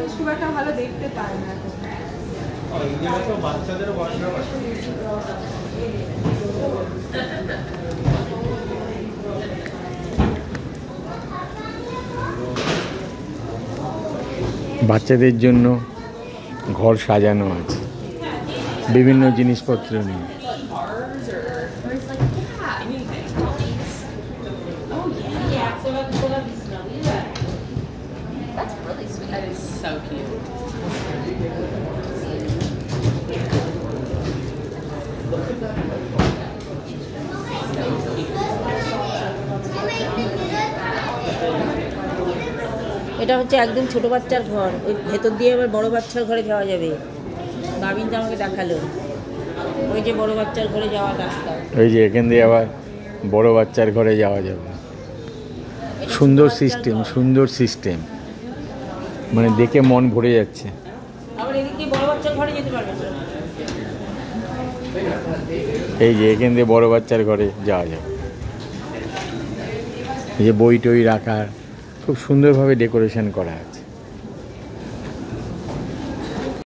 মানুষ খুব একটা ভালো দেখতে পায় না। বাচ্চাদের জন্য ঘর সাজানো আছে বিভিন্ন জিনিসপত্র নিয়ে। এটা হচ্ছে একদম ছোট বাচ্চার ঘর, ওই ভেতর দিয়ে আবার বড় বাচ্চার ঘরে যাওয়া যাবে। গাবিন তো আমাকে দেখালো, ওই যে বড় বাচ্চার ঘরে যাওয়ার রাস্তা, ওই যে এখান দিয়ে আবার বড় বাচ্চার ঘরে যাওয়া যাবে। সুন্দর সিস্টেম, সুন্দর সিস্টেম, মানে দেখে মন ভরে যাচ্ছে। আবার এদিক দিয়ে বড় বাচ্চার ঘরে যেতে পারবে তো। এই যে এখান দিয়ে বড় বাচ্চার ঘরে যাওয়া যাবে। এই যে বই টই রাখার খুব সুন্দরভাবে ডেকোরেশন করা আছে।